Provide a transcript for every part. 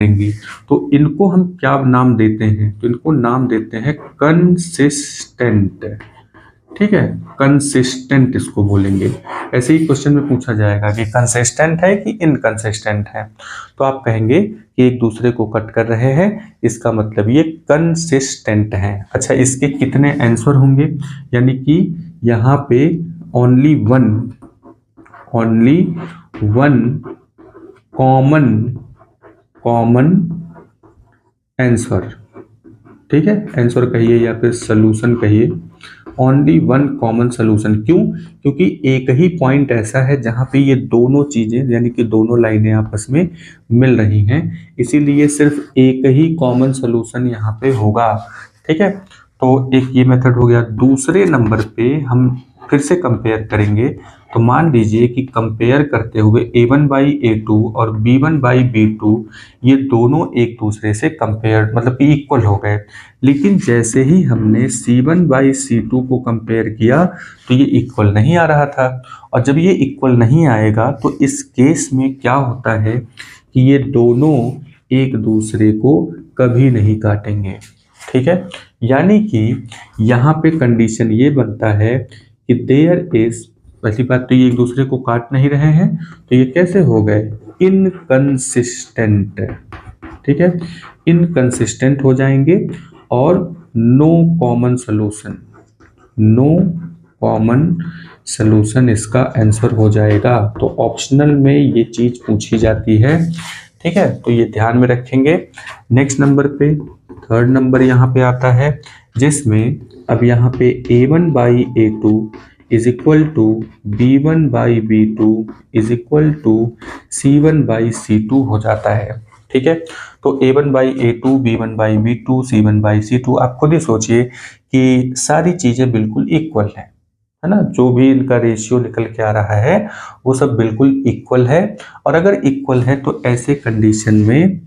करेंगे। तो इनको हम क्या नाम देते हैं? तो इनको नाम देते हैं कंसिस्टेंट। ठीक है, कंसिस्टेंट इसको बोलेंगे। ऐसे ही क्वेश्चन में पूछा जाएगा कि कंसिस्टेंट है कि इनकंसिस्टेंट है, तो आप कहेंगे कि एक दूसरे को कट कर रहे हैं, इसका मतलब ये कंसिस्टेंट है। अच्छा, इसके कितने आंसर होंगे? यानी कि यहाँ पे ओनली वन कॉमन आंसर, ठीक है, आंसर कहिए या फिर सोल्यूशन कहिए, ओनली वन कॉमन सोल्यूशन। क्यों? क्योंकि एक ही पॉइंट ऐसा है जहां पे ये दोनों चीजें यानी कि दोनों लाइनें आपस में मिल रही हैं, इसीलिए सिर्फ एक ही कॉमन सोल्यूशन यहाँ पे होगा। ठीक है, तो एक ये मेथड हो गया। दूसरे नंबर पे हम फिर से कंपेयर करेंगे, तो मान लीजिए कि कंपेयर करते हुए a1 बाई a2 और b1 बाई b2 ये दोनों एक दूसरे से कंपेयर मतलब कि इक्वल हो गए, लेकिन जैसे ही हमने c1 बाई c2 को कंपेयर किया तो ये इक्वल नहीं आ रहा था। और जब ये इक्वल नहीं आएगा तो इस केस में क्या होता है कि ये दोनों एक दूसरे को कभी नहीं काटेंगे। ठीक है, यानी कि यहाँ पे कंडीशन ये बनता है कि देयर इज, पहली बात तो ये एक दूसरे को काट नहीं रहे हैं, तो ये कैसे हो गए? इनकंसिस्टेंट। ठीक है, इनकंसिस्टेंट हो जाएंगे और नो कॉमन सोल्यूशन इसका आंसर हो जाएगा। तो ऑप्शनल में ये चीज पूछी जाती है। ठीक है, तो ये ध्यान में रखेंगे। नेक्स्ट नंबर पे थर्ड नंबर यहाँ पे आता है, जिसमें अब यहाँ पे a1 by a2 is equal to b1 by b2 is equal to c1 by c2 हो जाता है। ठीक है, तो a1 by a2, b1 by b2, c1 by c2, आप खुद ही सोचिए कि सारी चीजें बिल्कुल इक्वल है ना, जो भी इनका रेशियो निकल के आ रहा है वो सब बिल्कुल इक्वल है। और अगर इक्वल है तो ऐसे कंडीशन में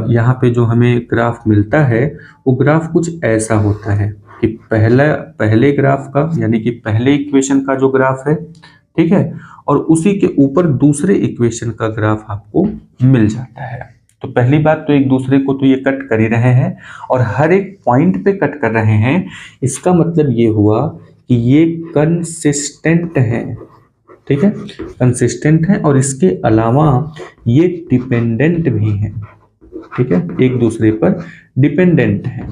यहाँ पे जो हमें ग्राफ मिलता है वो ग्राफ कुछ ऐसा होता है कि पहले ग्राफ का यानी कि पहले इक्वेशन का जो ग्राफ है, ठीक है, और उसी के ऊपर दूसरे इक्वेशन का ग्राफ आपको मिल जाता है। तो पहली बात तो एक दूसरे को तो ये कट कर ही रहे हैं और हर एक पॉइंट पे कट कर रहे हैं, इसका मतलब ये हुआ कि ये कंसिस्टेंट है। ठीक है, कंसिस्टेंट है और इसके अलावा ये डिपेंडेंट भी है। ठीक है, एक दूसरे पर डिपेंडेंट है।